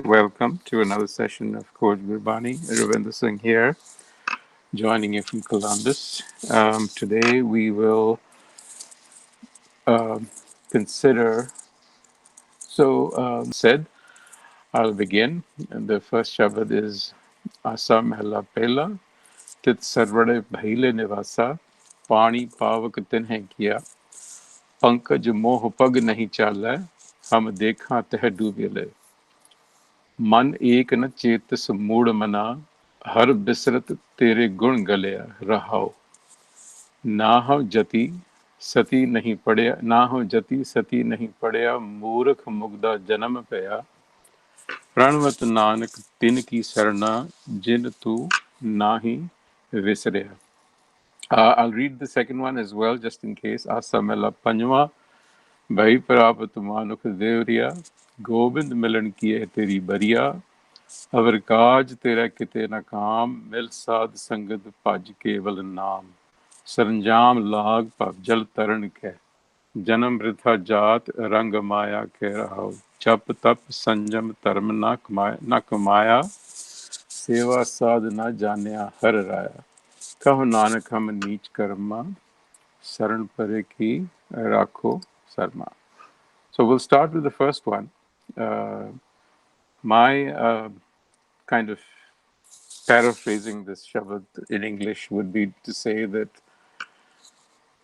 welcome to another session of Coach Gurbani. Ravinder Singh here, joining you from Columbus. Today we will um consider. Said, I'll begin. And the first Shabad is Asa Mehla Pehla, Tit Sarvade bhaiie nivasa, Pani Pavak Tinhe Kiya, Pankaj Moh Pag Nahi Chala, Hum Dekha Teh Dubile. मन एक न Chetas mood मना हर बिसरत तेरे गुण गलिया रहाओ ना हो जति सती नहीं पड़या ना हो जति सती नहीं पड़या मूर्ख मुग्धा जन्म पया प्रणवत नानक तिन की सरना जिन तू नाही विसरया. I'll read the second one as well, just in case. Asamela Panjwa, Bhai parapat manukh dehuria, Gobind milan kiye teri bariya, अवर काज तेरा किते न काम मिल साध संगत भज केवल नाम सरंजाम लाग भव जल तरन कै जन्म वृथा जात रंग माया के रहाओ जप तप संयम धर्म न कमाया सेवा साध न जानिया हर राया कहो नानक हम नीच कर्मा शरण परे की राखो Sharma. So we'll start with the first one. My kind of paraphrasing this Shabad in English would be to say that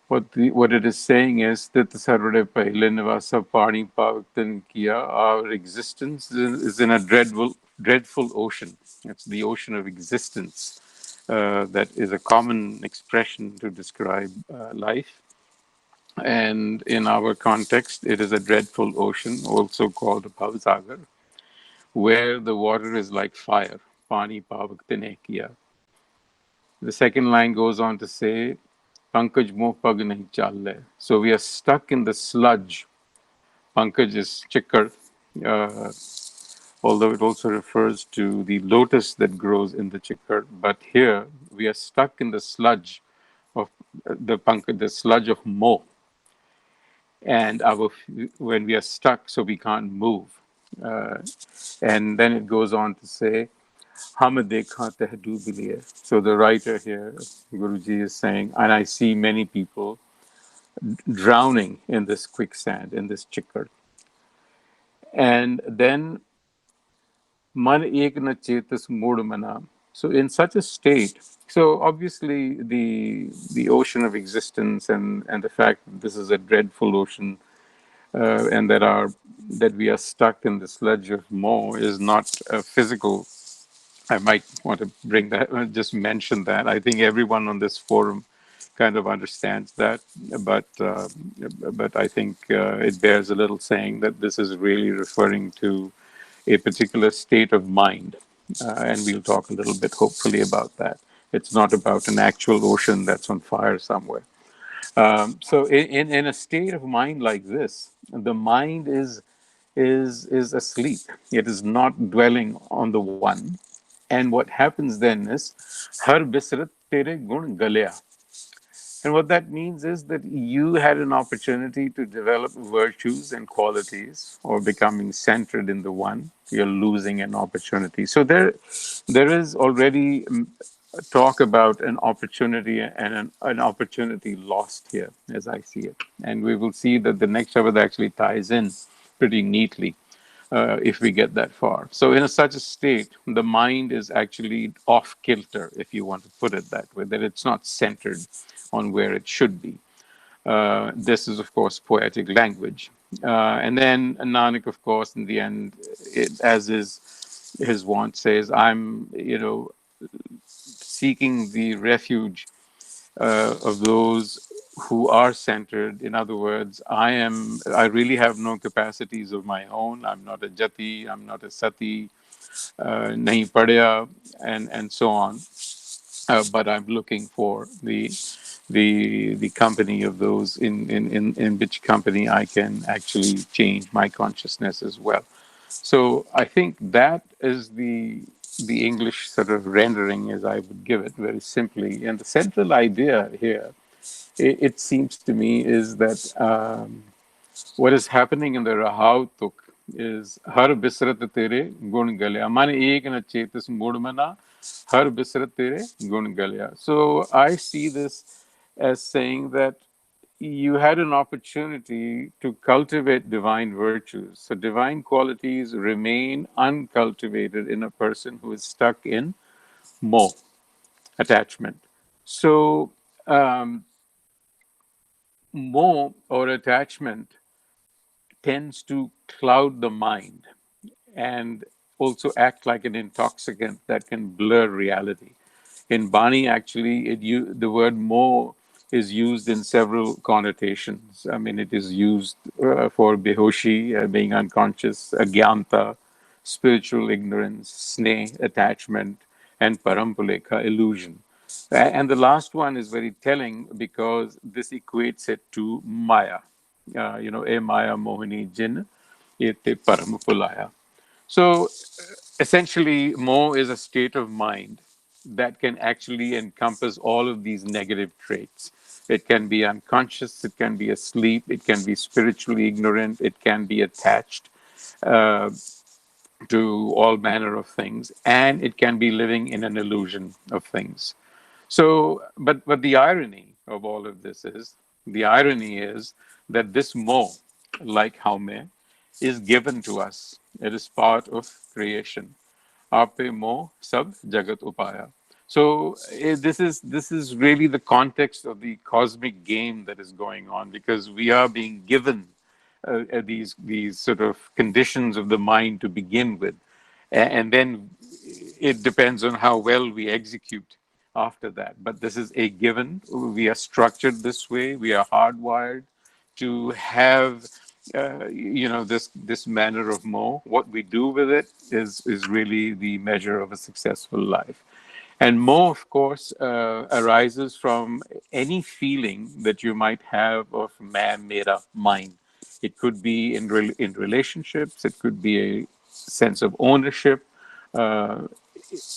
what it is saying is that the Sarvade Paile Nivasa Pani Pavaktan Kiya, our existence is in a dreadful ocean. It's the ocean of existence. That is a common expression to describe life. And in our context, it is a dreadful ocean, also called a Bhavsagar, where the water is like fire. Pani Pavaktane Kiya. The second line goes on to say, Pankaj mo pag nahi challe. So we are stuck in the sludge. Pankaj is chikkar, uh, although it also refers to the lotus that grows in the chikkar. But here we are stuck in the sludge of the pankaj, the sludge of mo. And when we are stuck, so we can't move. Uh, and then it goes on to say, Hum dekha teh doob liye. So the writer here, Guruji, is saying, and I see many people drowning in this quicksand, in this chikkar. And then man ek na chetas mood mana. So in such a state, so obviously the ocean of existence and the fact that this is a dreadful ocean and that we are stuck in the sludge of more is not a physical. I might want to bring that, just mention that. I think everyone on this forum kind of understands that, but but I think it bears a little saying that this is really referring to a particular state of mind, and we'll talk a little bit, hopefully, about that. It's not about an actual ocean that's on fire somewhere. So, in a state of mind like this, the mind is asleep. It is not dwelling on the one. And what happens then is, Har bisrat tere gun galya. And what that means is that you had an opportunity to develop virtues and qualities or becoming centered in the one. You're losing an opportunity. So there is already talk about an opportunity and an opportunity lost here, as I see it. And we will see that the next Shabad actually ties in pretty neatly if we get that far. So, in such a state, the mind is actually off kilter, if you want to put it that way, that it's not centered on where it should be. This is, of course, poetic language. And then Nanak, of course, in the end, as is his wont, says, I'm, seeking the refuge of those who are centered. In other words, I really have no capacities of my own. I'm not a jati, I'm not a sati, nahi padya, and so on. But I'm looking for the company of those in which company I can actually change my consciousness as well. So I think that is the English sort of rendering, as I would give it, very simply. And the central idea here, it seems to me, is that what is happening in the Rahautuk is har bisrat tere gun galya. Mane ek na chetas mudmana har bisrat tere gun galya. So I see this as saying that you had an opportunity to cultivate divine virtues. So divine qualities remain uncultivated in a person who is stuck in moh, attachment. So moh or attachment tends to cloud the mind and also act like an intoxicant that can blur reality. In Bani, actually, the word mo is used in several connotations. I mean, it is used for behoshi, being unconscious, agyanta, spiritual ignorance, sneh, attachment, and parampulekha, illusion. And the last one is very telling because this equates it to maya. E maya mohini jin, ete paramupulaya. So essentially, mo is a state of mind that can actually encompass all of these negative traits. It can be unconscious, it can be asleep, it can be spiritually ignorant, it can be attached uh, to all manner of things, and it can be living in an illusion of things. So, but the irony of all of this is the irony is that this mo, like haume, is given to us. It is part of creation. Ape mo sab jagat upaya. So this is really the context of the cosmic game that is going on because we are being given these sort of conditions of the mind to begin with, and then it depends on how well we execute after that. But this is a given. We are structured this way. We are hardwired to have this manner of mo. What we do with it is really the measure of a successful life. And mo, of course, arises from any feeling that you might have of man mera, mine. It could be in relationships, it could be a sense of ownership, uh,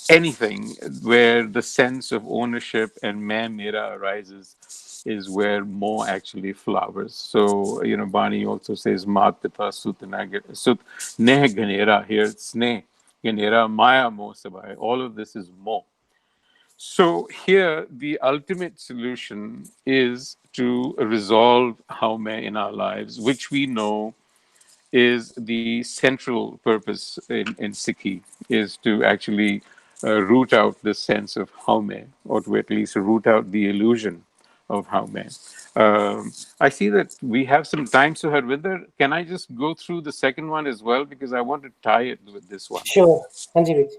anything where the sense of ownership and man mera arises is where mo actually flowers. So, Bani also says, Mat Pita Sut Neh Ganera. Here it's Sneh Ganera Maya Mo Sabai. All of this is mo. So here, the ultimate solution is to resolve haume in our lives, which we know is the central purpose in Sikhi, is to actually root out the sense of haume, or to at least root out the illusion of haume. I see that we have some time, so Harvinder, can I just go through the second one as well because I want to tie it with this one. Sure. Hanji Vij.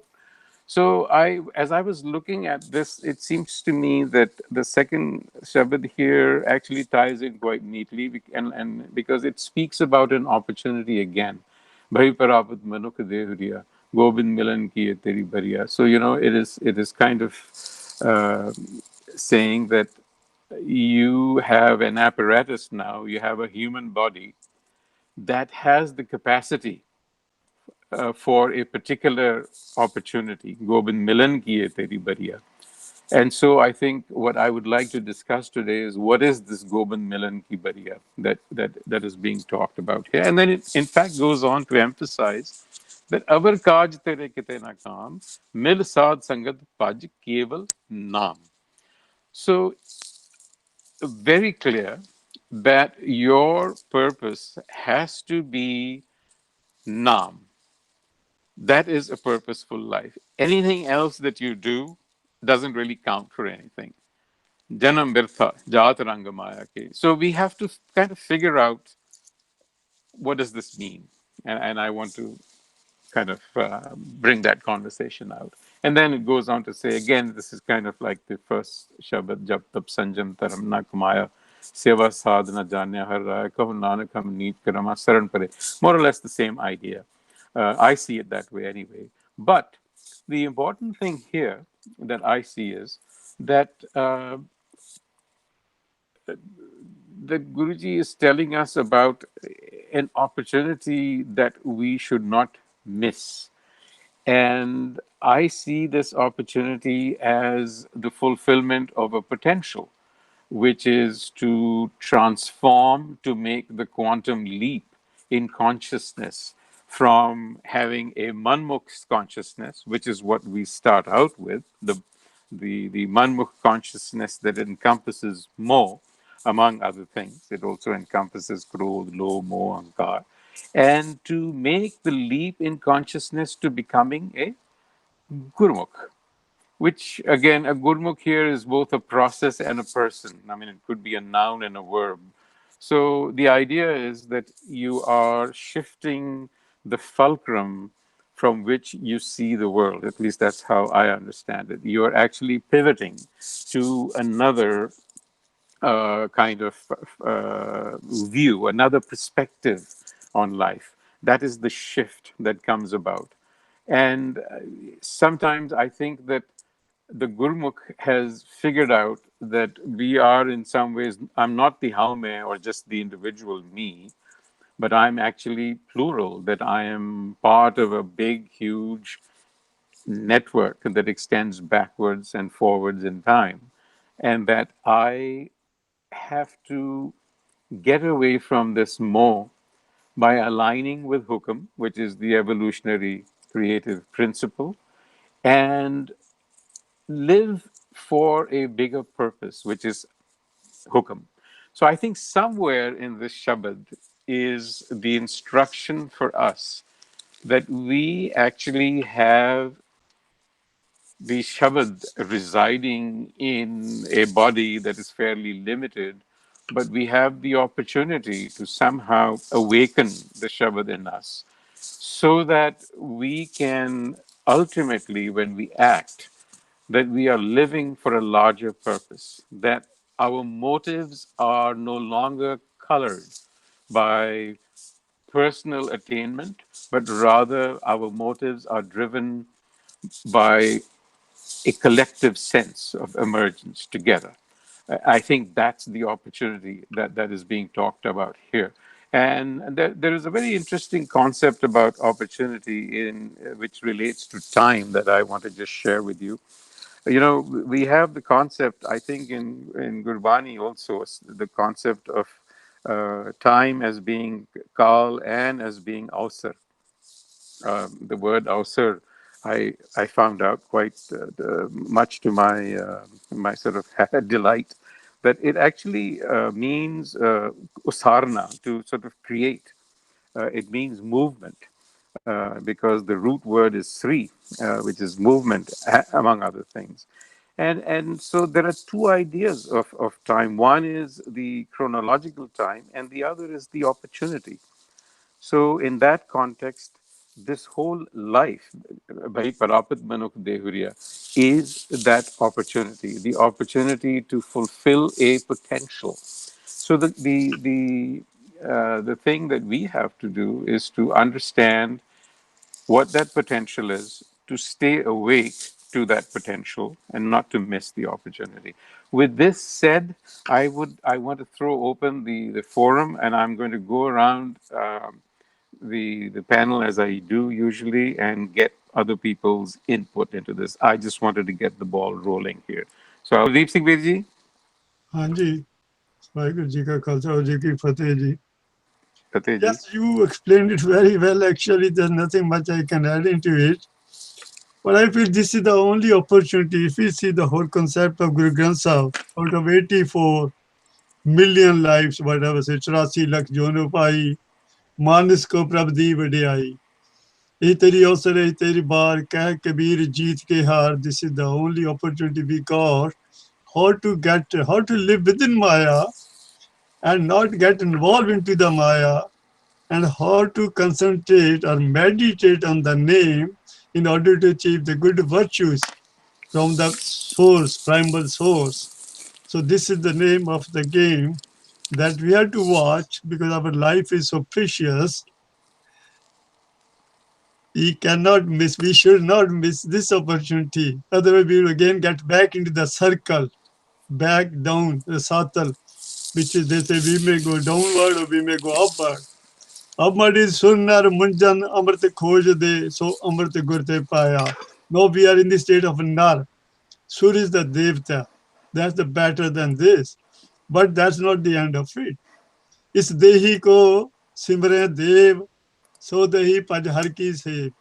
So as I was looking at this, it seems to me that the second Shabad here actually ties in quite neatly, and because it speaks about an opportunity again. Bhai, parapat manukh dehuria, Gobind milan kiye teri bariya. So it is kind of uh, saying that you have an apparatus now, you have a human body that has the capacity for a particular opportunity. Gobind milan kiye teri bariya. And so I think what I would like to discuss today is what is this Gobind milan ki bariya that is being talked about here. And then it in fact goes on to emphasize that avar kaaj tere kite na kaam, mil saad sangat paj keval naam. So very clear that your purpose has to be naam. That is a purposeful life. Anything else that you do doesn't really count for anything. Janam birtha, jat rangamaya ke. So we have to kind of figure out what does this mean, and I want to kind of bring that conversation out. And then it goes on to say again, this is kind of like the first Shabad, Jab Tab Sanjam Taram Na Kamaya, Seva Sadhana Janya Har Raya, Kahu Nanak Ham Neet Karama Saran Pare. More or less the same idea. I see it that way anyway. But the important thing here that I see is that that Guruji is telling us about an opportunity that we should not miss. And I see this opportunity as the fulfillment of a potential, which is to transform, to make the quantum leap in consciousness from having a manmukh consciousness, which is what we start out with, the manmukh consciousness that encompasses more, among other things. It also encompasses krodh, lo, moh, ankar, and to make the leap in consciousness to becoming a gurmukh, which again, a gurmukh here is both a process and a person. I mean, it could be a noun and a verb. So the idea is that you are shifting the fulcrum from which you see the world. At least that's how I understand it. You are actually pivoting to another kind of view, another perspective on life. That is the shift that comes about. And sometimes I think that the Gurmukh has figured out that we are, in some ways, I'm not the Haume or just the individual me, but I'm actually plural, that I am part of a big, huge network that extends backwards and forwards in time. And that I have to get away from this more by aligning with Hukam, which is the evolutionary creative principle, and live for a bigger purpose, which is Hukam. So I think somewhere in this Shabad is the instruction for us that we actually have the Shabad residing in a body that is fairly limited, but we have the opportunity to somehow awaken the Shabad in us so that we can ultimately, when we act, that we are living for a larger purpose, that our motives are no longer colored by personal attainment, but rather our motives are driven by a collective sense of emergence together. I think that's the opportunity that is being talked about here. And there is a very interesting concept about opportunity in which relates to time that I want to just share with you. You know, we have the concept, I think, in Gurbani also, the concept of time as being kal and as being ausar. The word ausar, I found out quite much to my sort of delight, that it actually means usarna, to sort of create. It means movement, because the root word is sri, which is movement, among other things. And so there are two ideas of time. One is the chronological time, and the other is the opportunity. So, in that context, this whole life, bhai, parapat, manukh, dehuria, is that opportunity, the opportunity to fulfill a potential. So, the thing that we have to do is to understand what that potential is, to stay awake to that potential and not to miss the opportunity. With this said, I want to throw open the forum, and I'm going to go around the panel as I do usually and get other people's input into this. I just wanted to get the ball rolling here. So, Deep Singh Virji, हाँ जी, वाहिगुरु जी का खालसा और जी की फतेह जी. Fateh ji. Yes, you explained it very well. Actually, there's nothing much I can add into it. But I feel this is the only opportunity. If we see the whole concept of Guru Granth Sahib, out of 84 million lives, whatever, say 84 lakh jono pai, मानस को प्रभ दी वड्याई ये तेरी अवसर है तेरी बार कह कबीर जीत के हार. This is the only opportunity we got. How to live within Maya and not get involved into the Maya, and how to concentrate or meditate on the name in order to achieve the good virtues from the source, primal source. So this is the name of the game that we have to watch because our life is so precious. We cannot miss, we should not miss this opportunity. Otherwise, we will again get back into the circle, back down the satal, which is they say we may go downward or we may go upward. Upward is sunnar munjan amrit khoj de, so amrit gurte paya. Now we are in the state of nar. Sur is the devta. That's the better than this. But that's not the end of it. Is dehi ko simre dev So they paj har ki se.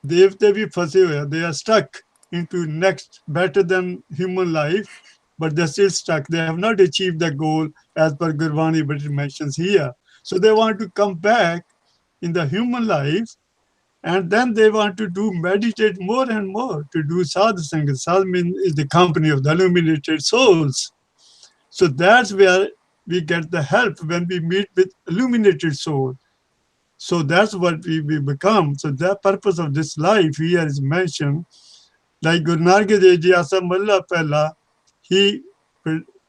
Devte bhi phase hoya. They are stuck into next better than human life, but they're still stuck. They have not achieved the goal as per Gurbani, but it mentions here. So they want to come back in the human life, and then they want to do meditate more and more to do sadhasanga. Sadh is the company of the illuminated souls. So that's where we get the help when we meet with illuminated soul. So that's what we become. So the purpose of this life here is mentioned. Like Guru Nanak Dev Ji Asa Malla Pehla, he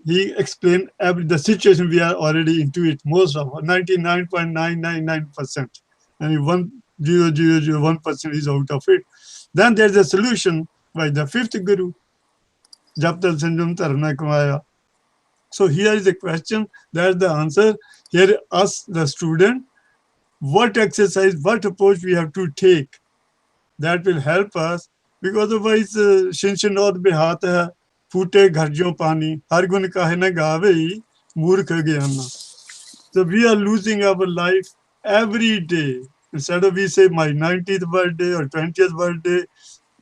he explained the situation we are already into it. Most of 99.999%, and 1,001% is out of it. Then there's a solution by the fifth Guru, Jab Tak Sanjam Dharm Na Kamaya. So here is the question. There's the answer. Here, us, the student, what exercise, what approach we have to take that will help us, because otherwise shinshin और बेहात है फूटे घरजों पानी हर गुण काहे न गावे मूर्ख ज्ञाना. So we are losing our life every day. Instead of we say my 90th birthday or 20th birthday,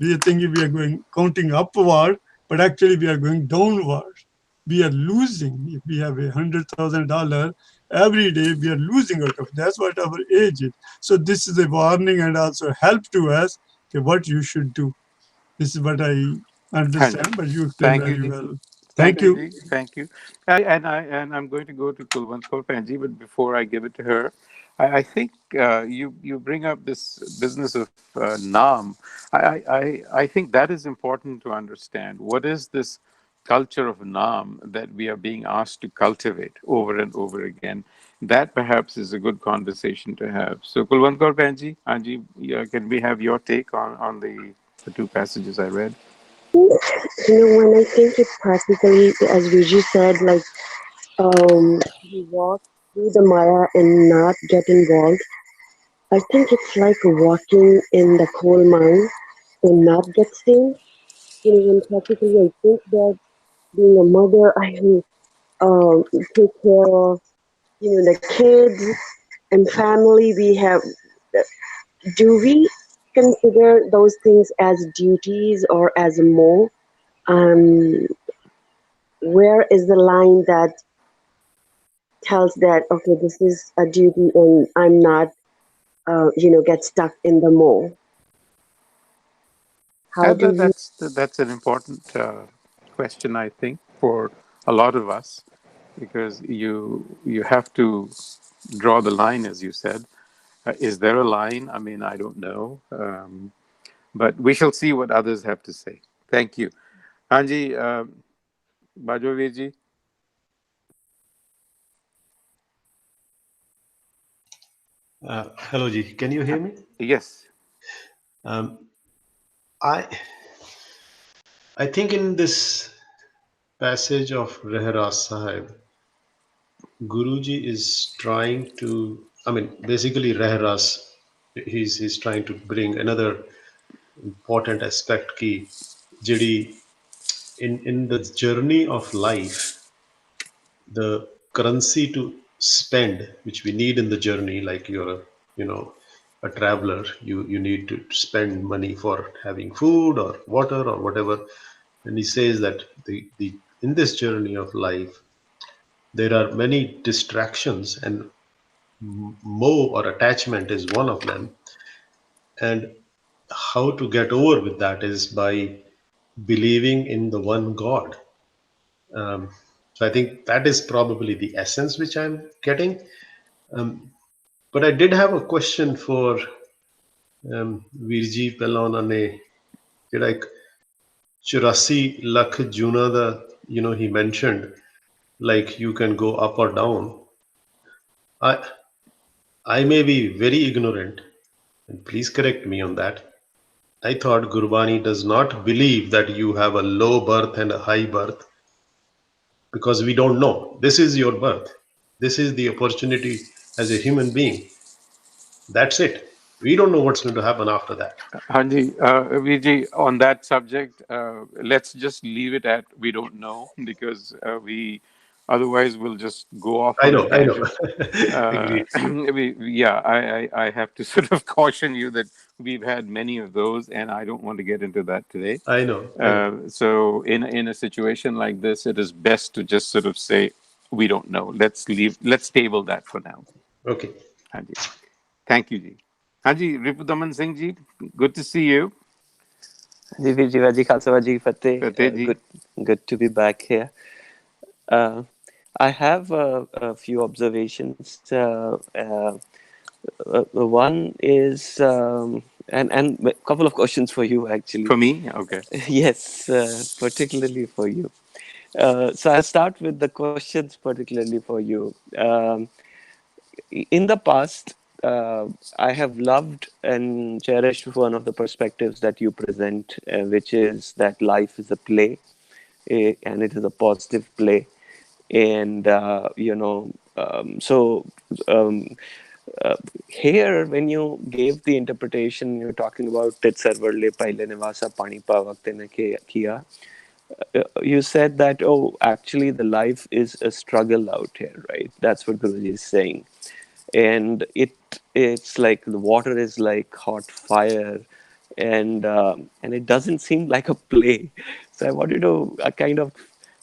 we are thinking we are going counting upward, but actually we are going downward. We are losing. If we have $100,000 every day, we are losing out of it. That's what our age is. So this is a warning and also help to us what you should do. This is what I Hanji. understand, but you explain Thank you, very Ji. well. Thank Thank you, you. Ji. Thank you. And I'm going to go to Kulwant Kaur Panji, but before I give it to her, I think you bring up this business of Naam. I think that is important to understand. What is this culture of Naam that we are being asked to cultivate over and over again? That perhaps is a good conversation to have. So, Kulwant Kaur Panji, Anji, can we have your take on the two passages I read? When I think it practically, as Viji said, like we walk through the Maya and not get involved. I think it's like walking in the coal mine and not get seen. And practically, I think that being a mother, I take care of the kids and family. We have. Do we consider those things as duties or as more? Um, where is the line that tells that okay, this is a duty and I'm not, get stuck in the mole? How do we? That's an important question, I think, for a lot of us, because you have to draw the line, as you said. Is there a line? I mean, I don't know, but we shall see what others have to say. Thank you, Anji Bajoveji. Hello, Ji. Can you hear me? Yes. Um, I I think in this passage of Rehraas Sahib, Guruji is trying to. I mean, basically, Rehraas, he's trying to bring another important aspect. Ki, jidi in the journey of life, the currency to spend which we need in the journey, like you're a traveler, you need to spend money for having food or water or whatever. And he says that the in this journey of life there are many distractions, and moh or attachment is one of them. And how to get over with that is by believing in the one God. So I think that is probably the essence which I'm getting. But I did have a question for Virji ਪਹਿਲਾਂ ਨੇ ਜਿਹੜਾ ਇੱਕ 84 ਲੱਖ ਜੂਨਾ ਦਾ he mentioned like you can go up or down. I I may be very ignorant, and please correct me on that. I thought Gurbani does not believe that you have a low birth and a high birth, because we don't know. This is your birth. This is the opportunity as a human being. That's it. We don't know what's going to happen after that. Hanji, Viji, on that subject, let's just leave it at we don't know, because we Otherwise, we'll just go off I on a know, I know. tangent. Agreed. Yeah, I have to sort of caution you that we've had many of those, and I don't want to get into that today. I know, I know. So in a situation like this, it is best to just sort of say we don't know. Let's table that for now. Okay. Hanji. Thank you, Ji. Hanji, Ripudaman Singh Ji, good to see you. Ji Veer Ji, Vaji Khalsa, Vaji ki Fateh. Fateh Ji. Good to be back here. Uh, I have a few observations. One is, and a couple of questions for you actually. For me? Okay. Yes, particularly for you. So I'll start with the questions, particularly for you. In the past, I have loved and cherished one of the perspectives that you present, which is that life is a play, and it is a positive play. And, um, uh, here, when you gave the interpretation, you're talking about tit sarvard le paile nivasa pani pavakte ne kiya. You said that, oh, actually, the life is a struggle out here, right? That's what Guruji is saying, and it's like the water is like hot fire, and it doesn't seem like a play. So I wanted to kind of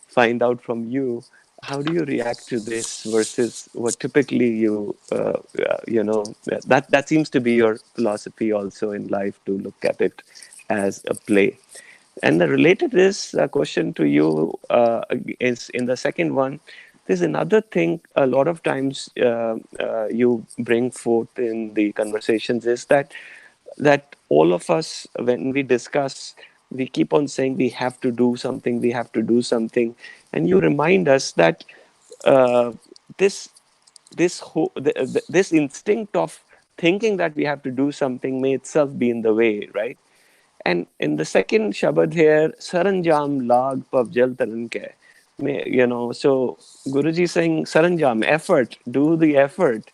find out from you, how do you react to this versus what typically that seems to be your philosophy also in life, to look at it as a play. And the related is a question to you, is in the second one. There's another thing a lot of times you bring forth in the conversations, is that all of us, when we discuss, we keep on saying we have to do something, we have to do something, and you remind us that uh, this this instinct of thinking that we have to do something may itself be in the way, right? And in the second Shabad here, Saranjam lag pavjal taran ke. So Guruji is saying Saranjam, effort, do the effort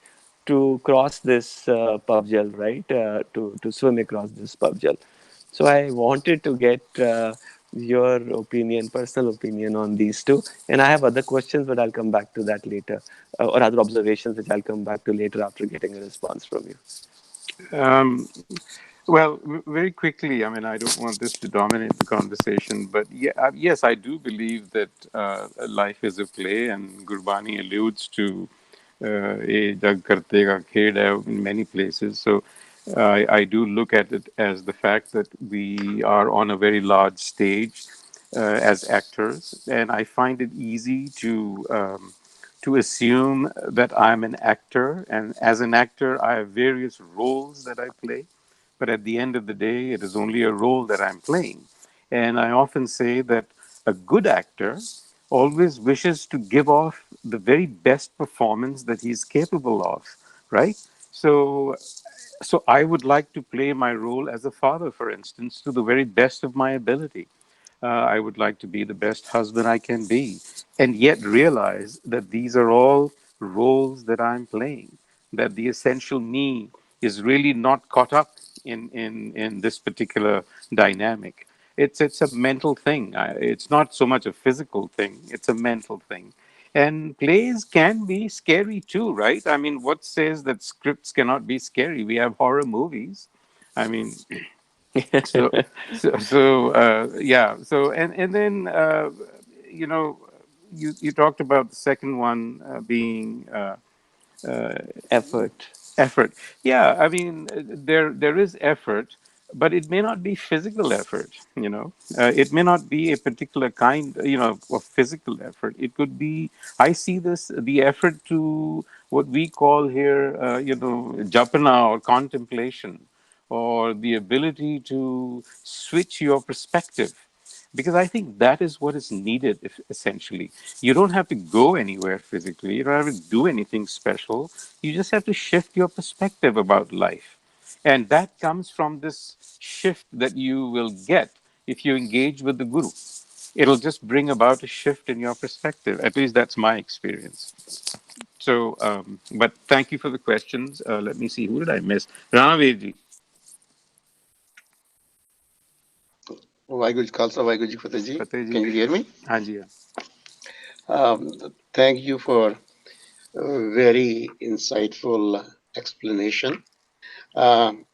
to cross this pavjal, right? To swim across this pavjal. So I wanted to get your opinion, personal opinion on these two. And I have other questions, but I'll come back to that later, or other observations, which I'll come back to later after getting a response from you. Um, well, very quickly, I mean, I don't want this to dominate the conversation, but yeah, yes, I do believe that life is a play, and Gurbani alludes to "ye jag karte ka khed hai" in many places. So I do look at it as the fact that we are on a very large stage as actors, and I find it easy to assume that I'm an actor, and as an actor, I have various roles that I play. But at the end of the day, it is only a role that I'm playing. And I often say that a good actor always wishes to give off the very best performance that he's capable of, right? So, so I would like to play my role as a father, for instance, to the very best of my ability. I would like to be the best husband I can be, and yet realize that these are all roles that I'm playing, that the essential me is really not caught up in this particular dynamic. It's a mental thing. It's not so much a physical thing, it's a mental thing. And plays can be scary too, right? I mean, what says that scripts cannot be scary? We have horror movies. I mean, so yeah. So and then you know, you talked about the second one being Effort. effort. Yeah, I mean, there is effort, but it may not be physical effort. It may not be a particular kind, of physical effort. It could be. I see this the effort to what we call here, japana or contemplation, or the ability to switch your perspective, because I think that is what is needed, essentially. You don't have to go anywhere physically, you don't have to do anything special. You just have to shift your perspective about life. And that comes from this shift that you will get if you engage with the Guru. It'll just bring about a shift in your perspective. At least that's my experience. So, but thank you for the questions. Let me see, who did I miss? Ranaveerji, Vaiguru Khalsa, Vaiguru Ji Fateh Ji. Fatehji. Can you hear me? Hanji. Um, Thank you for a very insightful explanation. Um,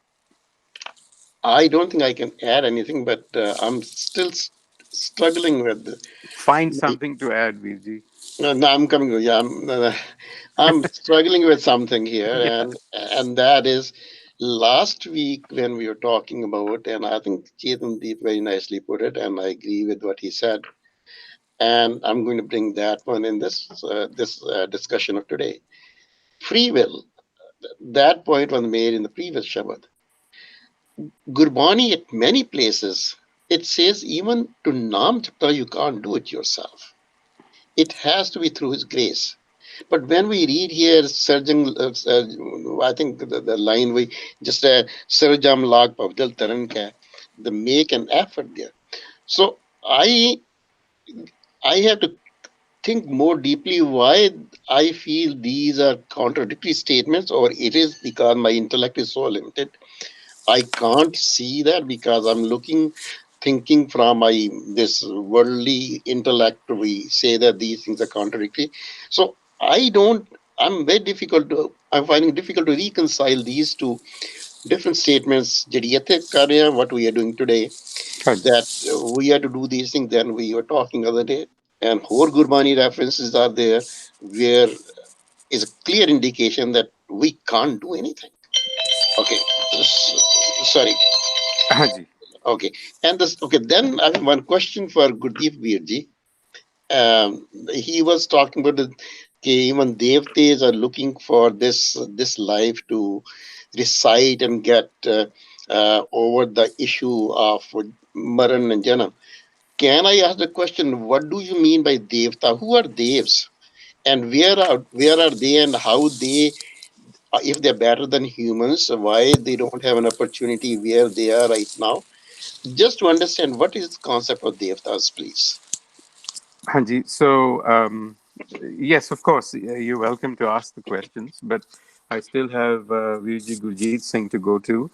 I don't think I can add anything, but I'm still struggling with. Find something to add, Virji. No, I'm coming. Yeah, I'm struggling with something here, Yeah. and that is last week when we were talking about, and I think Chetan Deep very nicely put it, and I agree with what he said, and I'm going to bring that one in this discussion of today. Free will. That point was made in the previous Shabad. Gurbani at many places it says even to Nam Japta you can't do it yourself. It has to be through His grace. But when we read here, Surgeon, I think the line we just Sarjam Lag Pavdal Taran Ka, the make an effort there. So I have to think more deeply why I feel these are contradictory statements, or it is because my intellect is so limited. I can't see that because I'm thinking from my this worldly intellect. We say that these things are contradictory. So I don't. I'm very difficult to. I'm finding difficult to reconcile these two different statements. ਜਿਹੜੀ ਇੱਥੇ ਕਰ ਰਹੇ ਹਾਂ, what we are doing today, Right. that we have to do these things. Then we were talking other day, and whole Gurbani references are there, where is a clear indication that we can't do anything. Okay, sorry. Haji. Okay, and this. Okay, then I have one question for Gurdeep Virji. He was talking about even devtas are looking for this life to recite and get over the issue of Maran and Janam. Can I ask the question? What do you mean by devta? Who are devs, and where are they, and how they, if they're better than humans, why they don't have an opportunity where they are right now? Just to understand what is the concept of devtas, please. Hanji, so yes, of course, you're welcome to ask the questions, but I still have Virji Gurjeet Singh to go to.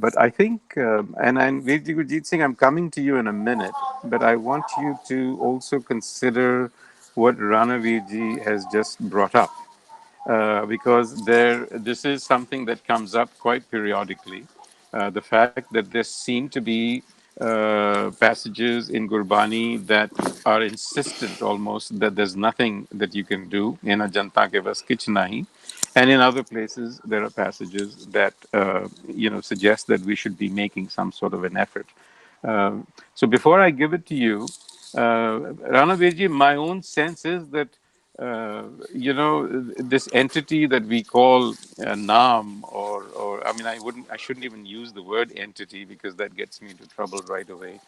But I think, and Virji Gurjeet Singh, I'm coming to you in a minute, but I want you to also consider what Rana Virji has just brought up. Because this is something that comes up quite periodically. The fact that there seem to be passages in Gurbani that are insistent almost that there's nothing that you can do in a janta ke bas kich nahi, and in other places there are passages that suggest that we should be making some sort of an effort. So before I give it to you, Rana Veji, my own sense is that this entity that we call Naam, or I mean, I shouldn't even use the word entity because that gets me into trouble right away.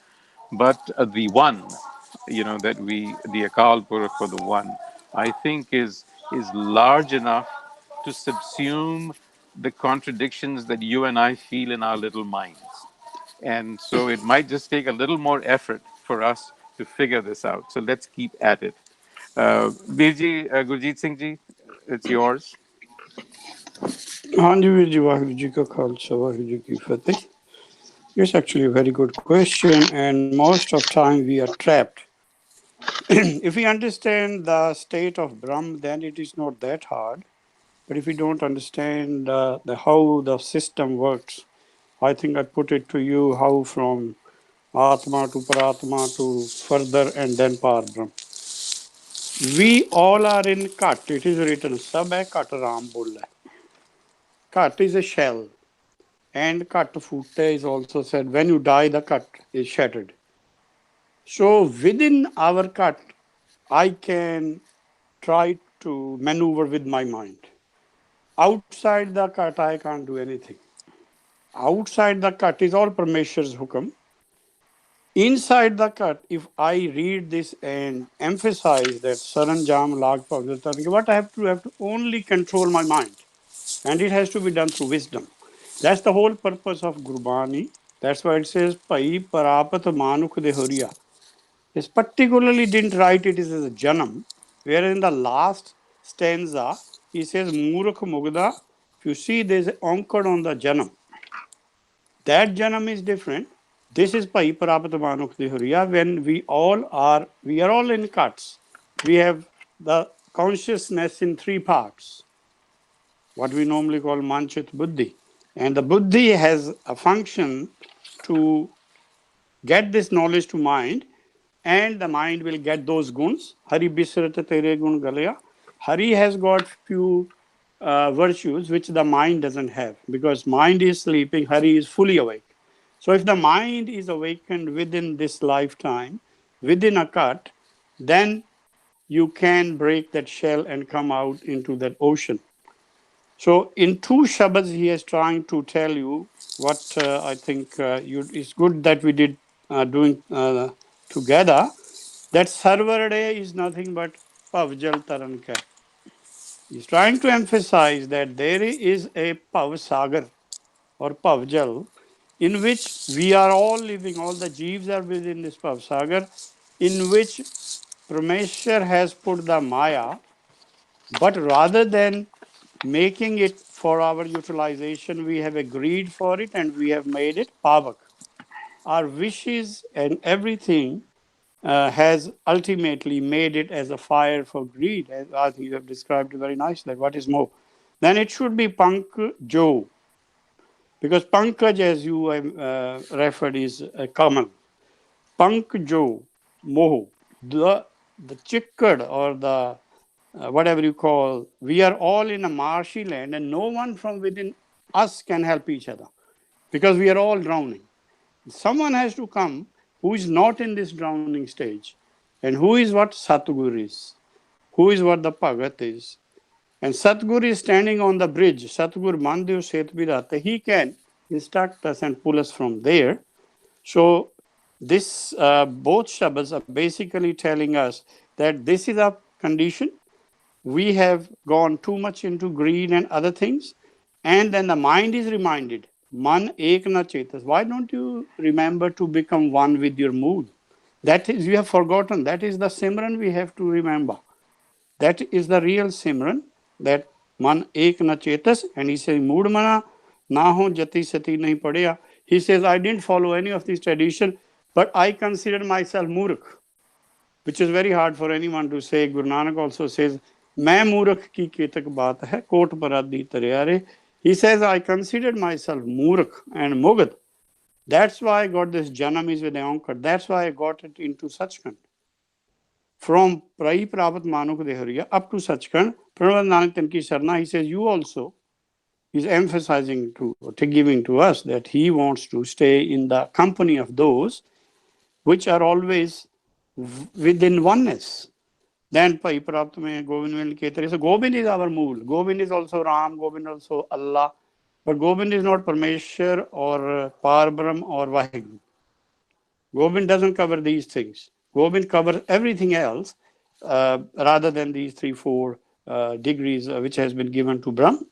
But the one, the Akal Purakh, or the one, I think is large enough to subsume the contradictions that you and I feel in our little minds. And so it might just take a little more effort for us to figure this out. So let's keep at it. Gurjeet Singh ji, it's yours. ਹਾਂਜੀ ਵੀਰ ਜੀ ਵਾਹਿਗੁਰੂ ਜੀ ਕਾ ਖਾਲਸਾ ਵਾਹਿਗੁਰੂ ਜੀ ਕੀ ਫਤਿਹ It's actually a very good question, and most of time we are trapped. If we understand the state of Brahm, then it is not that hard. But if we don't understand how the system works, I think I put it to you how from Atma to Paratma to further and then Par Brahm. We all are in Kat. It is written, Sab hai Kat Ram Bol hai. Kat is a shell. And cut foote is also said when you die, the cut is shattered. So within our cut, I can try to maneuver with my mind. Outside the cut, I can't do anything. Outside the cut is all Parmeshwar's hukam. Inside the cut, if I read this and emphasize that Saranjam Lag Pavdatan, what I have to only control my mind. And it has to be done through wisdom. That's the whole purpose of Gurbani. That's why it says, bhai, parapat, manukh, dehuria. This particularly didn't write it as a janam, where in the last stanza, he says, Murukh Mugda. If you see, there's an onkad on the janam. That janam is different. This is bhai, parapat, manukh, dehuria, when we are all in cuts. we have the consciousness in three parts, what we normally call manchit buddhi. And the buddhi has a function to get this knowledge to mind, and the mind will get those guns. Hari bisrat tere gun galaya. Hari has got few virtues which the mind doesn't have, because mind is sleeping, Hari is fully awake. So if the mind is awakened within this lifetime, within a cut, then you can break that shell and come out into that ocean. So in two Shabads, he is trying to tell you what I think it's good that we did doing together, that sarvard is nothing but pavjal taran ka. He's trying to emphasize that there is a pav sagar or pavjal in which we are all living, all the jeeves are within this pav sagar, in which Prameshwar has put the Maya, but rather than making it for our utilization, we have agreed for it and we have made it pavak. Our wishes and everything has ultimately made it as a fire for greed, as I think you have described it very nicely. What is more? Then it should be Pank Jo, because Pankaj, as you referred, is a common. Pank Jo, Moho, the chikkad or the whatever you call, we are all in a marshy land and no one from within us can help each other because we are all drowning. Someone has to come who is not in this drowning stage. And who is what Satguru is? Who is what the Bhagat is? And Satguru is standing on the bridge. Satguru Mandev Setbirata. He can instruct us and pull us from there. So this both Shabads are basically telling us that this is a condition. We have gone too much into greed and other things. And then the mind is reminded, Man ek na chetas. Why don't you remember to become one with your mood? That is, you have forgotten. That is the Simran we have to remember. That is the real Simran, that Man ek na chetas. And he says, Mood mana na ho jati sati nahi padya. He says, I didn't follow any of these tradition, but I consider myself murkh, which is very hard for anyone to say. Guru Nanak also says, Main murkh ki ketak baat hai, kot paradi taryare. He says, I considered myself murkh and mugad. That's why I got this janam is with Ankar. That's why I got it into Sachkhand. From Prai Prapat Manukh Dehuria up to Sachkhand, Pranavad Nanak Tanki Sarna, he says, you also, he's emphasizing to giving to us that he wants to stay in the company of those which are always within oneness. Then Pai Prapt mein Govind mein Ketare. So Govind is our mool. Govind is also Ram, Govind also Allah. But Govind is not Parmeshwar or Parbrahm or Vaheguru. Govind doesn't cover these things. Govind covers everything else rather than these 3-4 degrees which has been given to Brahm.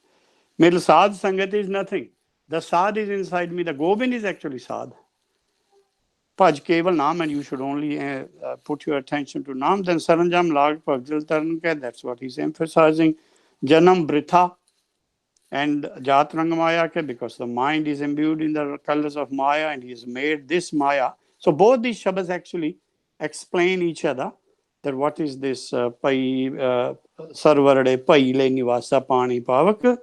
Middle Sadh Sangat is nothing. The Sadh is inside me. The Govind is actually Sadh. Paj Keval Naam, and you should only put your attention to Naam. Then Saranjam Lag Pavjal Taran, that's what he's emphasizing. Janam Britha and Jat Rang Maya, because the mind is imbued in the colors of Maya and he's made this Maya. So both these Shabads actually explain each other, that what is this Sarvard, Paile, Nivasa, Pani, Pavak.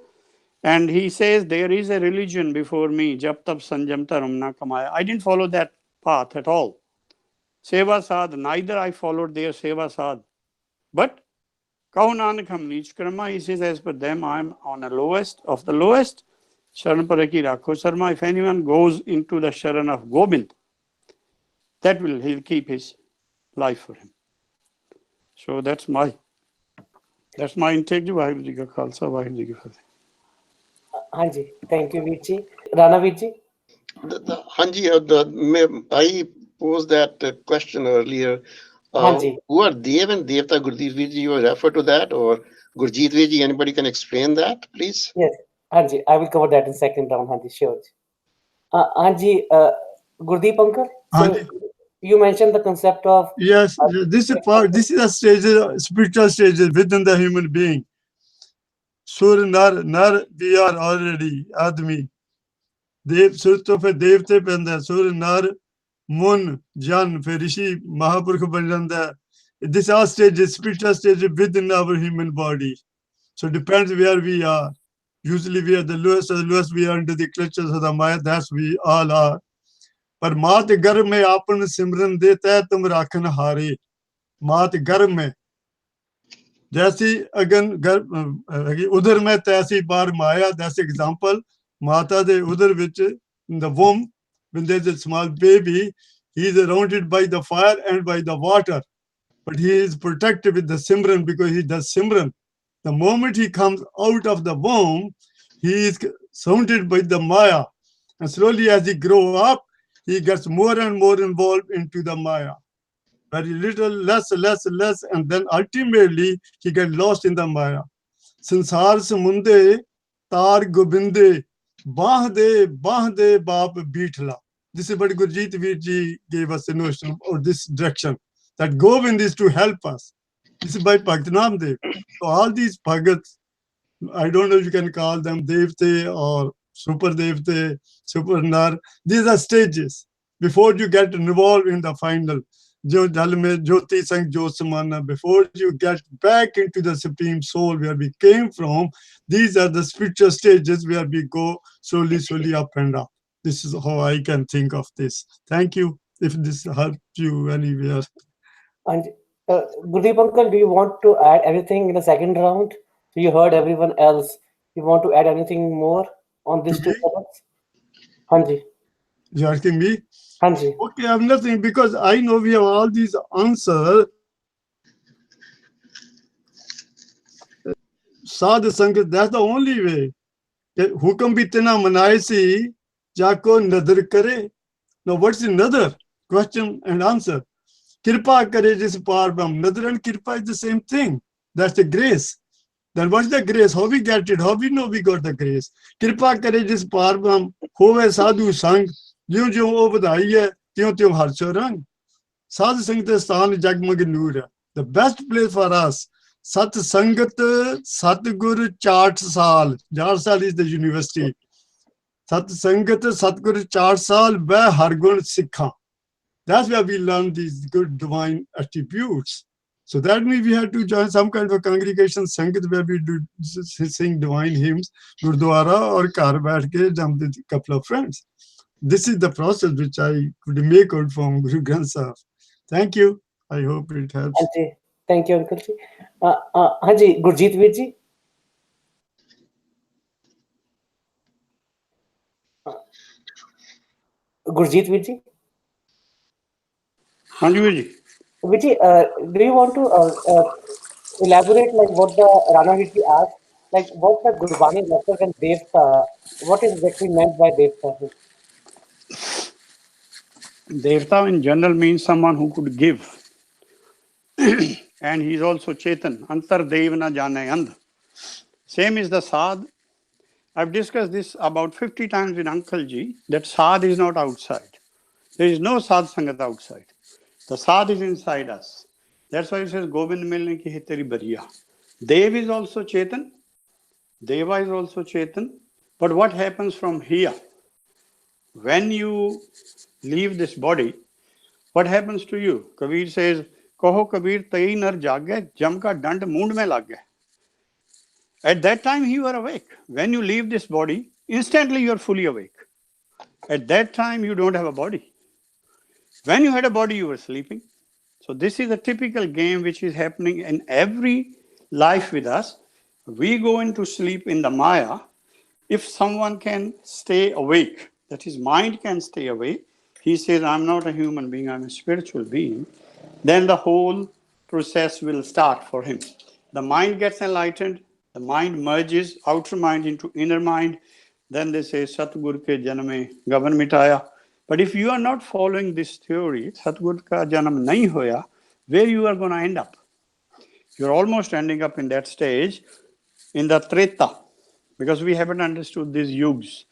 And he says, there is a religion before me, Jap Tab Sanjam Taram Na Kamaya. I didn't follow that path at all. Seva Sadh, neither I followed their Seva Sadh. But Kahu Nanak Ham Neech Karma, he says, as per them, I am on the lowest of the lowest. Sharan Paraki Rakho Sarma, if anyone goes into the Sharan of Gobind, that will, he'll keep his life for him. So that's my intake. Vaheguru Ji Ka Khalsa, Vaheguru Ji Ki Fateh. Hanji, thank you, Virji. Rana Virji? Hanji, I posed that question earlier. Who are Dev and Devta? Gurdeep Virji, you refer to that, or Gurjeet Virji, anybody can explain that, please? Yes, Hanji, I will cover that in second round, Hanji, sure. Hanji, Gurdeep Uncle, so you mentioned the concept of... Yes, this is a stage, spiritual stage within the human being. Sur, Nar, we are already Admi. Dev, Surto fe Devte penda, Sur, Nar, Mun, Jan, fe Rishi, Mahapurkh ban janda. This all stages, spiritual stages within our human body. So it depends where we are. Usually we are the lowest we are into the clutches of the Maya, that's we all are. पर मात गर्भ में आपन सिमरन देता है तुम राखन हारे. मात गर्भ में जैसी अगन गर्भ उधर में तैसी बार माया. That's example. माता दे उधर विच in the womb, when there's a small baby, he is surrounded by the fire and by the water, but he is protected with the simran because he does simran. The moment he comes out of the womb, he is surrounded by the Maya. And slowly as he grows up, he gets more and more involved into the Maya. Very little, less, and then ultimately he gets lost in the Maya. Sansar samunde, tar gobinde, bahde, bap beetla. This is what Gurjeet Virji gave us the notion or this direction, that Govind is to help us. This is by Bhakt Namdev. So all these Bhagats, I don't know if you can call them Devte or Super Devte, Super Nar. These are stages before you get involved in the final. Jo Dal mein Jyoti Sang Jyosamana, before you get back into the Supreme Soul where we came from, these are the spiritual stages where we go slowly up and up. This is how I can think of this. Thank you. If this helped you anywhere. And Gurdeep Uncle, do you want to add anything in the second round? So you heard everyone else. You want to add anything more on these two topics? Hanji. You're asking me? Hanji. Okay, I'm nothing because I know we have all these answers. Sadh Sangat, that's the only way. Hukam bhi tina manaisi, jako nadar kare. Now, what's the nadar? Question and answer. Kirpa kare jis parbam. Nadar and kirpa is the same thing. That's the grace. Then what's the grace? How we get it? How we know we got the grace? Kirpa kare jis parbam. Hove sadhu sang. ਜਿਉਂ ਜਿਉਂ ਉਹ ਵਧਾਈ ਹੈ ਤਿਉਂ ਤਿਉਂ ਹਰਸ਼ ਰੰਗ. ਸਾਧ ਸੰਗਤ ਦੇ ਸਥਾਨ ਜਗਮਗ ਨੂਰ ਹੈ. The best place for us, ਸਤ ਸੰਗਤ ਸਤਗੁਰ ਚਾਟਸਾਲ. ਚਾਟਸਾਲ is the university. ਸਤ ਸੰਗਤ ਸਤਗੁਰ ਚਾਟਸਾਲ ਬਹਿ ਹਰਗੁਣ ਸਿੱਖਾਂ. That's where we learn these good divine attributes. So that means we have to join some kind of a congregation, Sangat, where we do sing divine hymns, Gurdwara or ghar baith ke jam with a couple of friends. This is the process which I could make out from Guru Granth Sahib. Thank you. I hope it helps. Thank you, Uncle Ji. Hanji, Gurjeet Veer Ji. Gurjeet Veer Ji. Hanji Veer Ji. Veer Ji, do you want to elaborate like what the Rana Veer Ji asked? Like what's the Gurbani method and Devta? What is exactly meant by Devta? Devta in general means someone who could give. And he is also Chetan. Antar Dev na jane andh. Same is the Sadh. I've discussed this about 50 times with Uncle Ji, that Sadh is not outside. There is no Sadh Sangat outside. The Sadh is inside us. That's why it says, Govind milne ki hai teri bariya. Dev is also Chetan. Deva is also Chetan. But what happens from here? When you leave this body, what happens to you? Kabir says, Kaho Kabir tayi nar jage, jam ka dand moond mein lag gaya. At that time, you are awake. When you leave this body, instantly you are fully awake. At that time, you don't have a body. When you had a body, you were sleeping. So this is a typical game which is happening in every life with us. We go into sleep in the Maya. If someone can stay awake, that his mind can stay awake, he says, I'm not a human being, I'm a spiritual being, then the whole process will start for him. The mind gets enlightened, the mind merges outer mind into inner mind. Then they say, Satgur ke janame gavan mitaya. But if you are not following this theory, Satgur ka janam nahi hoya, where you are going to end up? You're almost ending up in that stage in the Treta, because we haven't understood these yugs.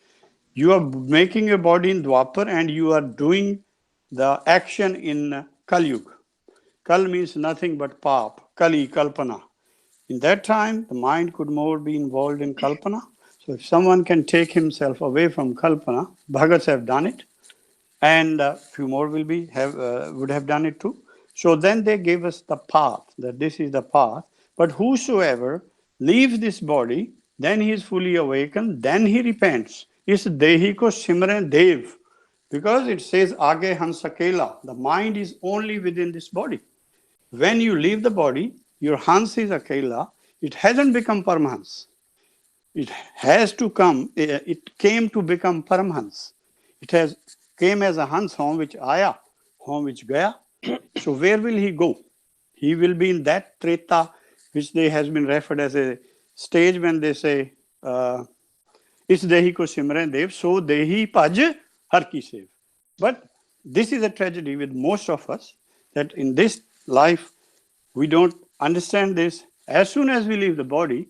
You are making your body in Dwapar and you are doing the action in Kali Yuga. Kal means nothing but Pap, Kali, Kalpana. In that time, the mind could more be involved in Kalpana. So if someone can take himself away from Kalpana, Bhagats have done it, and a few more will be would have done it too. So then they gave us the path, that this is the path. But whosoever leaves this body, then he is fully awakened, then he repents. Is dehi ko simran dev. Because it says age hansakela. The mind is only within this body. When you leave the body, your Hans is Akela. It hasn't become Paramhans. It has to come, it came to become Paramhans. It has came as a Hans home which Aya, home which Gaya. So where will he go? He will be in that Treta, which they has been referred as a stage when they say, Is Dehi ko Simran Dev, so Dehi Paj Har Ki Sev. But this is a tragedy with most of us, that in this life, we don't understand this. As soon as we leave the body,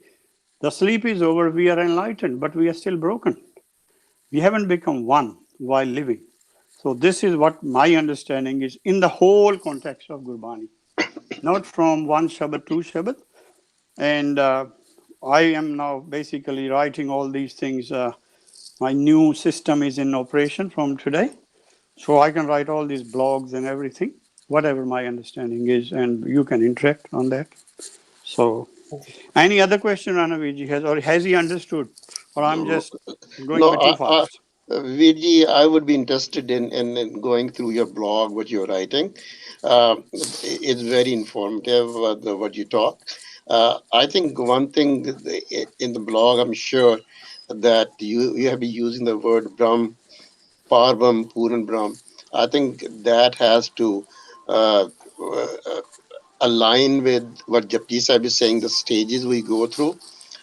the sleep is over, we are enlightened, but we are still broken. We haven't become one while living. So this is what my understanding is in the whole context of Gurbani, not from one Shabad, two Shabad. And I am now basically writing all these things. My new system is in operation from today. So I can write all these blogs and everything, whatever my understanding is, and you can interact on that. So, any other question, Ranaviji has, or has he understood, or I'm just going a No, bit too fast? Virji, I would be interested in going through your blog, what you're writing. It's very informative, what you talk. I think one thing in the blog, I'm sure that you have been using the word Brahm, Parvam, Puran Brahm. I think that has to uh, uh, align with what Japji Sahib is saying, the stages we go through.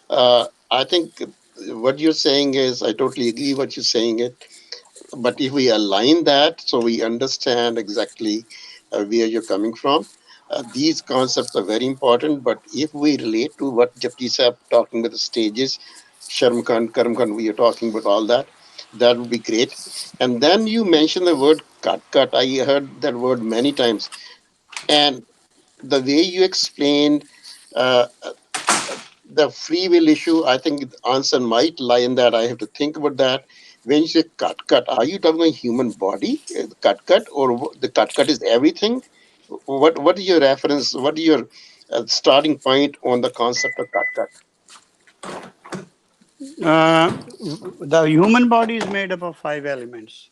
I think what you're saying is, I totally agree what you're saying it. But if we align that so we understand exactly where you're coming from, these concepts are very important. But if we relate to what Japji Sahib talking about the stages, Sharm Khan, Karam Khan, we are talking about all that, that would be great. And then you mentioned the word cut. I heard that word many times. And the way you explained uh, the free will issue, I think the answer might lie in that. I have to think about that. When you say cut, are you talking about human body, cut, or the cut is everything? What is your reference? What is your starting point on the concept of cut? Uh, the human body is made up of 5 elements.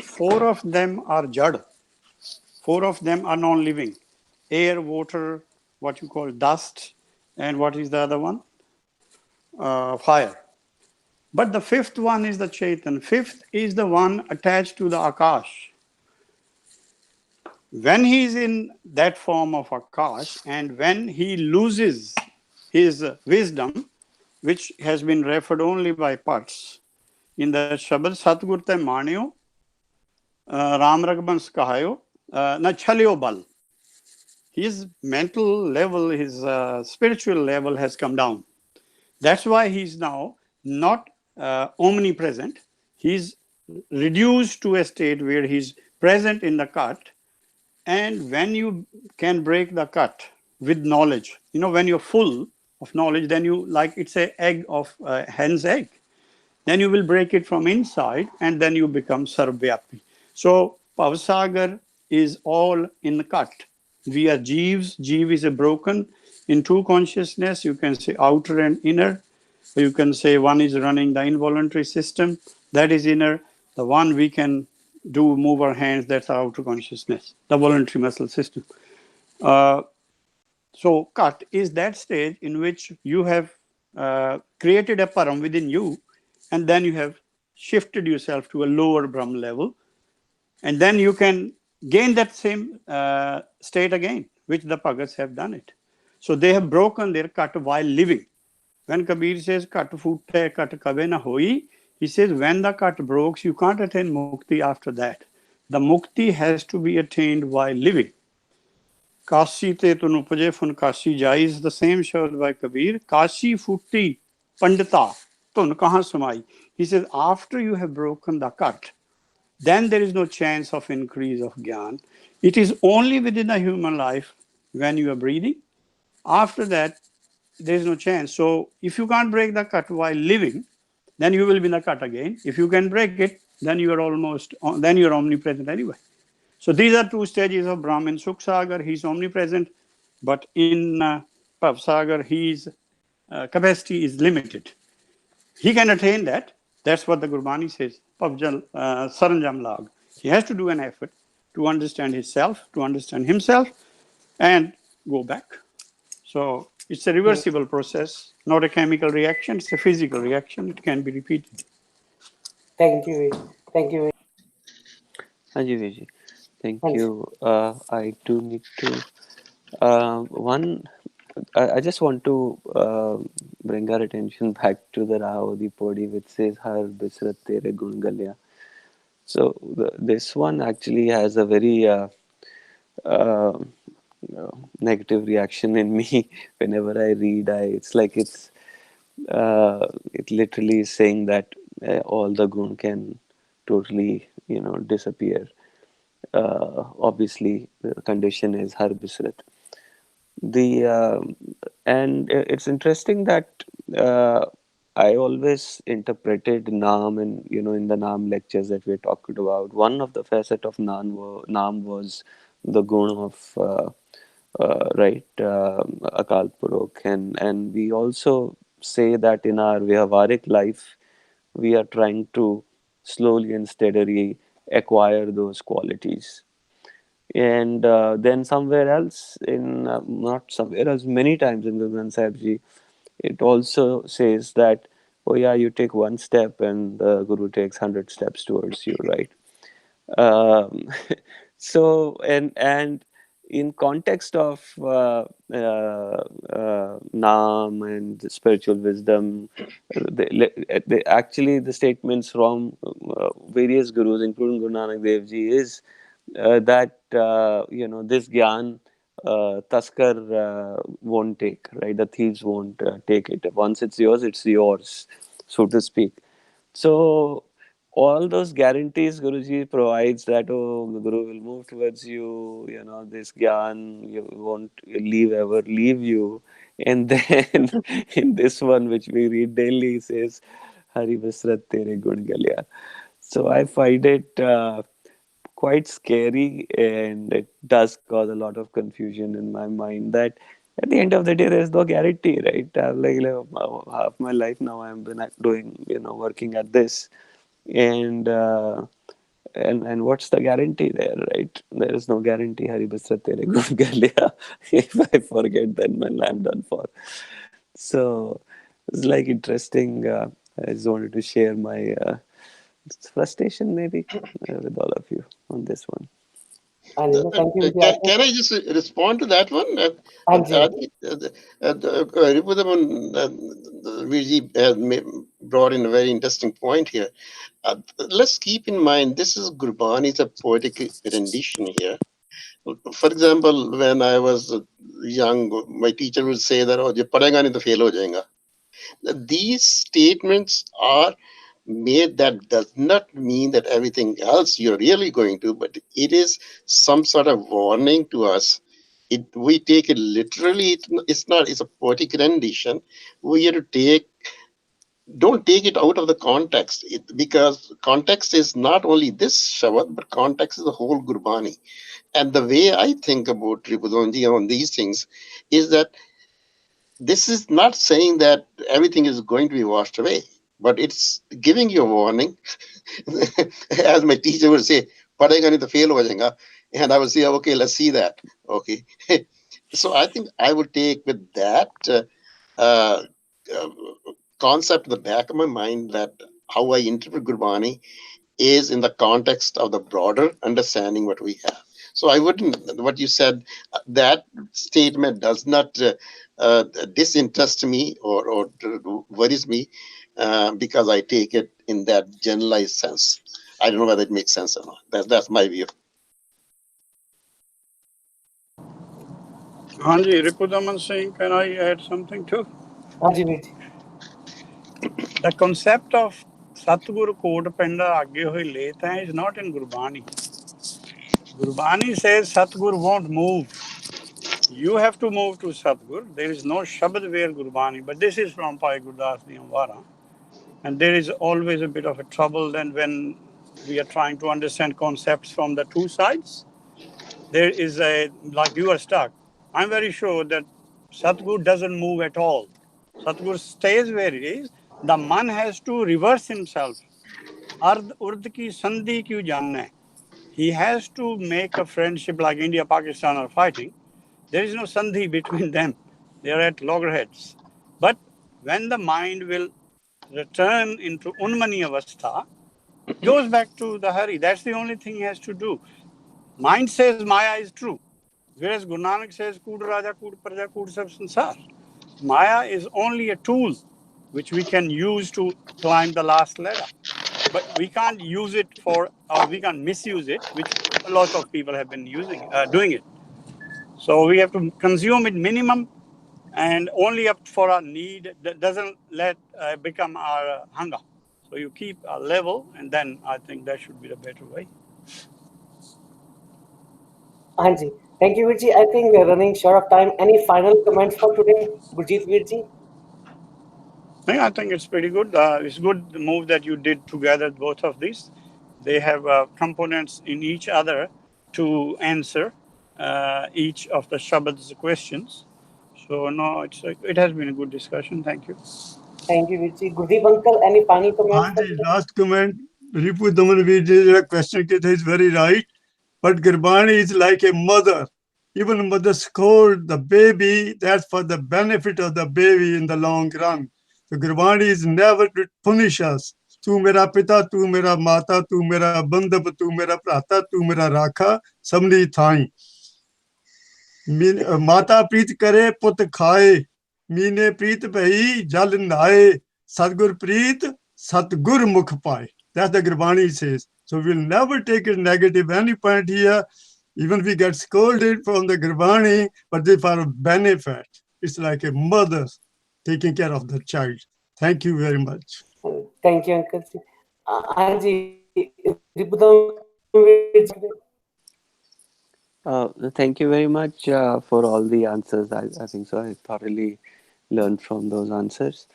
4 of them are jad, 4 of them are non-living. Air, water, what you call dust, and what is the other one? Fire. But the 5th one is the Chaitan. 5th is the one attached to the Akash. When he is in that form of Akash, and when he loses his wisdom, which has been referred only by Pats, in the Shabad Satgur te Manyo, Ram Ragbans Kahayo, na Chalyo Bal. His mental level, his spiritual level has come down. That's why he's now not omnipresent. He's reduced to a state where he's present in the cut. And when you can break the cut with knowledge, when you're full of knowledge, then you, like it's a egg of hen's egg. Then you will break it from inside, and then you become sarvyapi. So Pavasagar is all in the cut. We are jeeves. Jeev is a broken in two consciousness. You can say outer and inner. You can say one is running the involuntary system, that is inner. The one we can do move our hands, that's our outer consciousness, the voluntary muscle system. So cut is that stage in which you have created a param within you, and then you have shifted yourself to a lower Brahm level, and then you can gain that same state again, which the Bhagats have done it. So they have broken their cut while living. When Kabir says cut futte cut kabe na hoi, he says when the cut breaks, you can't attain mukti after that. The mukti has to be attained while living. Kashi te tun upaje fun kashi jai is the same shabad by Kabir. Kashi futti pandita tun kahan samai. He says after you have broken the cut, then there is no chance of increase of jnana. It is only within a human life when you are breathing. After that, there is no chance. So if you can't break the cut while living, then you will be in the cut again. If you can break it, then you are omnipresent anyway. So these are two stages of Brahmin. Sukh Sagar, he's omnipresent, but in Bhav Sagar, his capacity is limited. He can attain that. That's what the Gurbani says, Saranjam Lag. He has to do an effort to understand himself, and go back. So it's a reversible process, not a chemical reaction, it's a physical reaction. It can be repeated. Thank you. Thank you. Hanji Viji, thank Hanji. you. I do need to one. I just want to bring our attention back to the Rahavadi Podi, which says Har Bisrat Tere Gun Galya. So this one actually has a very uh, negative reaction in me whenever I read. It's like it literally is saying that all the gun can totally disappear. Obviously, the condition is Har Bisrat. The and it's interesting that uh, I always interpreted Naam, and in the Naam lectures that we're talking about, one of the facet of Naam was the gun of right Akal Purukh, and we also say that in our Vyavaharik life we are trying to slowly and steadily acquire those qualities. And then somewhere else in not somewhere else, many times in the Granth Sahib Ji, it also says that, oh yeah, you take one step and the Guru takes 100 steps towards you, right? um, so and in context of Naam and spiritual wisdom, actually the statements from various gurus, including Guru Nanak Dev Ji, is that this gyan taskar won't take, right? The thieves won't take it. Once it's yours, so to speak. So all those guarantees Guruji provides, that the Guru will move towards you, this gyan, you won't leave you. And then in this one, which we read daily, he says, Hari Visrat Tere Gun Galya. So I find it quite scary, and it does cause a lot of confusion in my mind that at the end of the day, there is no guarantee, right? Half my life now I've been doing, working at this, and what's the guarantee there, right? There is no guarantee. Hari Basra Tere Gun Galya. If I forget, then I'm done for. So it's like interesting. I just wanted to share my frustration, maybe, with all of you on this one. And thank you. Can I just respond to that one? Hanji. Virji has brought in a very interesting point here. Let's keep in mind, this is Gurbani, it's a poetic rendition here. For example, when I was young, my teacher would say that, oh, je padhega nahi to fail ho jayega. These statements are made. That does not mean that everything else you're really going to, but it is some sort of warning to us. We take it literally. It's not. It's a poetic rendition. We have to don't take it out of the context, because context is not only this Shabad, but context is the whole Gurbani. And the way I think about Tripudonji on these things is that this is not saying that everything is going to be washed away, but it's giving you a warning. As my teacher would say, padhega nahi to fail ho jayega. And I would say, okay, let's see that. Okay. So I think I would take with that uh, uh, concept in the back of my mind, that how I interpret Gurbani is in the context of the broader understanding what we have. So I wouldn't, what you said, that statement does not disinterest me or worries me, because I take it in that generalized sense. I don't know whether it makes sense or not. That's my view. Hanji, Ripudaman Singh, can I add something too? Hanji Virji. The concept of Satguru Kod Penda Agge Hoy Leta is not in Gurbani. Gurbani says Satguru won't move. You have to move to Satguru. There is no Shabad where Gurbani, but this is from Bhai Gurdas Niyamwara. And there is always a bit of a trouble then when we are trying to understand concepts from the two sides. there is a, like you are stuck. I'm very sure that Satguru doesn't move at all. Satguru stays where it is. The man has to reverse himself. Ard urd ki sandhi kyu janna. He has to make a friendship like India, Pakistan are fighting. There is no sandhi between them. They are at loggerheads. But when the mind will return into unmani avastha, goes back to the Hari. That's the only thing he has to do. Mind says Maya is true, whereas Guru Nanak says Kud Raja, Kud Praja, Kud Sab Sansar. Maya is only a tool which we can use to climb the last ladder. But we can't use it for, or we can't misuse it, which a lot of people have been doing it. So we have to consume it minimum and only up for our need. That doesn't let become our hunger. So you keep a level, and then I think that should be the better way. Anji. Thank you, Virji. I think we are running short of time. Any final comments for today, Gurjeet Virji? I think it's pretty good. It's good the move that you did together, both of these. They have components in each other to answer each of the Shabad's questions. So no, it has been a good discussion. Thank you. Thank you, Virji. Gurdeep uncle, any final comments? Anji, last comment. Ripu Damanveer ji question is very right. But Gurbani is like a mother. Even mother scold the baby, that's for the benefit of the baby in the long run. So Gurbani is never to punish us. Tu mera pita, tu mera mata, tu mera bandhap, tu mera prata, tu mera rakha, samni thai. Mata preet kare, put khaye. Mine preet bhai, jal naaye. Sadgur preet, Satgur mukh paye. That's the Gurbani says. So we'll never take a negative any point here. Even we get scolded from the Gurbani, but they for benefit. It's like a mother taking care of the child. Thank you very much. Thank you, Uncle. Anji, Ripudam, Thank you very much for all the answers. I think so. I thoroughly learned from those answers.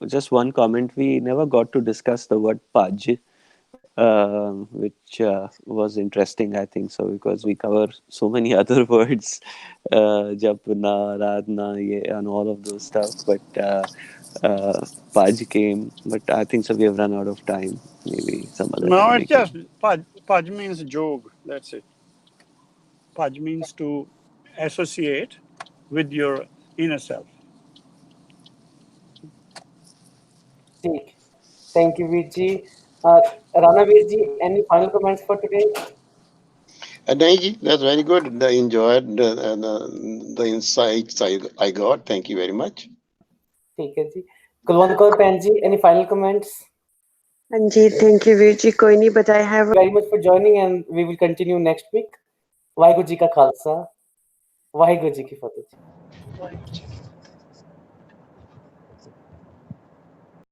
Just one comment. We never got to discuss the word paj, which was interesting, I think so, because we cover so many other words, japna, radna, and all of those stuff. But paj came. But I think so. We have run out of time. Maybe some other No, time we it's just can. Paj means jog. That's it. Paj means to associate with your inner self. Thank you, Virji. Rana Virji, any final comments for today? Naiji, that's very good. I enjoyed the insights I got. Thank you very much. ठीक है जी. Kulwant Kaur Penji, any final comments? Anji, thank you, Virji. Koi nahi, but I have. Very much for joining, and we will continue next week. Vaheguru Ji ka Khalsa, Vaheguru Ji ki Fateh.